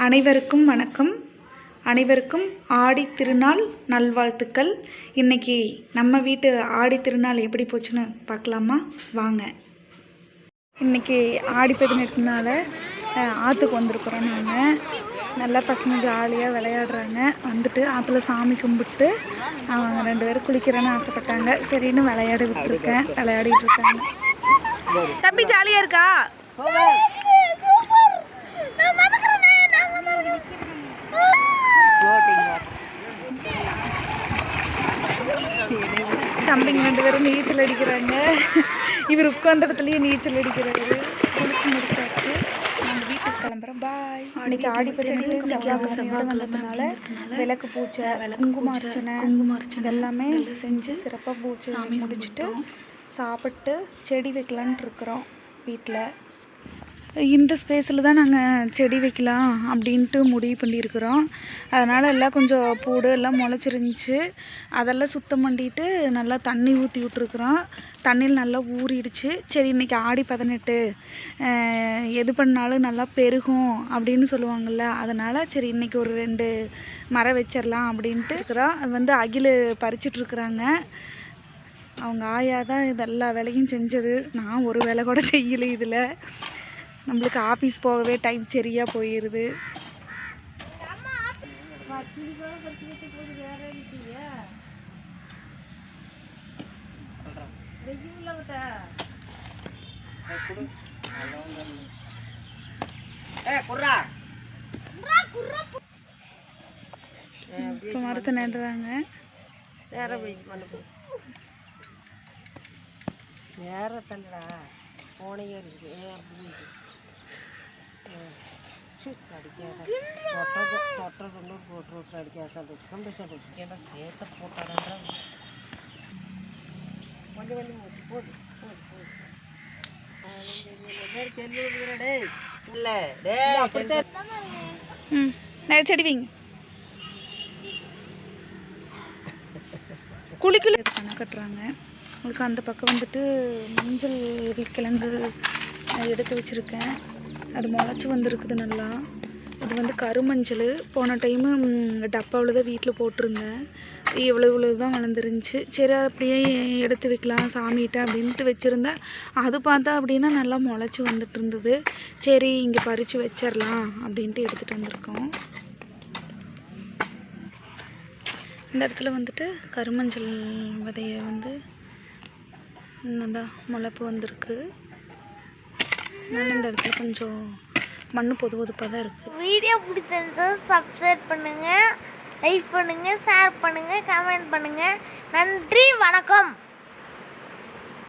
அனைவருக்கும் வணக்கம். அனைவருக்கும் ஆடி திருநாள் நல்வாழ்த்துக்கள். இன்றைக்கி நம்ம வீட்டு ஆடி திருநாள் எப்படி போச்சுன்னு பார்க்கலாமா? வாங்க. இன்றைக்கி ஆடி 18 ஆற்றுக்கு வந்திருக்குறோம். நாங்கள் நல்லா பசங்க ஜாலியாக விளையாடுறாங்க. வந்துட்டு ஆற்றுல சாமி கும்பிட்டு அவங்க 2 பேரும் குளிக்கிறேன்னு ஆசைப்பட்டாங்க. சரின்னு விளையாட விட்டுருக்கேன். விளையாடிட்டு இருக்காங்க. தம்பி ஜாலியாக இருக்கா? தம்பிங்க 2 பேரும் நீச்சல் அடிக்கிறாங்க. இவர் உட்கார்ந்த இடத்துலயே நீச்சல் அடிக்கிறாரு. குளிச்சு முடிச்சாச்சு. நாங்கள் வீட்டுக்கு கிளம்புறோம். பாய். அன்றைக்கி ஆடி 18 செவ்வாய்க்கிழமையோடு வந்ததுனால விளக்கு பூஜை, குங்கும அர்ச்சனை இதெல்லாமே செஞ்சு சிறப்பாக பூஜை முடிச்சுட்டு சாப்பிட்டு செடி வைக்கலான்ட்டு இருக்கிறோம். வீட்டில் இந்த ஸ்பேஸில் தான் நாங்கள் செடி வைக்கலாம் அப்படின்ட்டு முடிவு பண்ணியிருக்கிறோம். அதனால் எல்லாம் கொஞ்சம் பூடு எல்லாம் முளைச்சிருந்துச்சு. அதெல்லாம் சுத்தம் பண்ணிட்டு நல்லா தண்ணி ஊற்றி விட்ருக்குறோம். தண்ணியில் நல்லா ஊறிடுச்சு. சரி இன்றைக்கி ஆடி 18 எது பண்ணாலும் நல்லா பெருகும் அப்படின்னு சொல்லுவாங்கள்ல. அதனால் சரி இன்றைக்கி ஒரு 2 மரம் வச்சிடலாம் அப்படின்ட்டு இருக்கிறோம். அது வந்து அகில் பறிச்சிட்ருக்குறாங்க. அவங்க ஆயா தான் இதெல்லா வேலையும் செஞ்சது. நான் ஒரு வேலை கூட செய்யலை. இதில் நம்மளுக்கு ஆஃபீஸ் போகவே டைம் சரியாக போயிடுது. இப்போ மரத்தை நடுறாங்க. வேற தண்டா போனையே இருக்கு. செடி வைங்க. குளிக்குள்ள கணக்கு கட்டுறாங்க. உங்களுக்கு அந்த பக்கம் வந்துட்டு மஞ்சள் கிழங்கு எடுத்து வச்சுருக்கேன். அது முளைச்சி வந்துருக்குது நல்லா. இது வந்து கருமஞ்சள். போன டைமு டப்பாவில் தான் வீட்டில் போட்டிருந்தேன். இவ்வளோ தான் வளர்ந்துருந்துச்சு. சரி அப்படியே எடுத்து வைக்கலாம் சாமிகிட்ட அப்படின்ட்டு வச்சுருந்தேன். அது பார்த்தா அப்படின்னா நல்லா முளைச்சி வந்துட்டு இருந்தது. சரி இங்கே பறித்து வச்சிடலாம் அப்படின்ட்டு எடுத்துகிட்டு வந்திருக்கோம். இந்த இடத்துல வந்துட்டு கருமஞ்சள் விதையை வந்து நல்லா முளைப்பு வந்திருக்கு. அதனால் இந்த இடத்துல கொஞ்சம் மண் பொது பொதுப்பாக தான் இருக்குது. வீடியோ பிடிச்சிருந்தா சப்ஸ்கிரைப் பண்ணுங்கள், லைக் பண்ணுங்கள், ஷேர் பண்ணுங்கள், கமெண்ட் பண்ணுங்கள். நன்றி, வணக்கம்.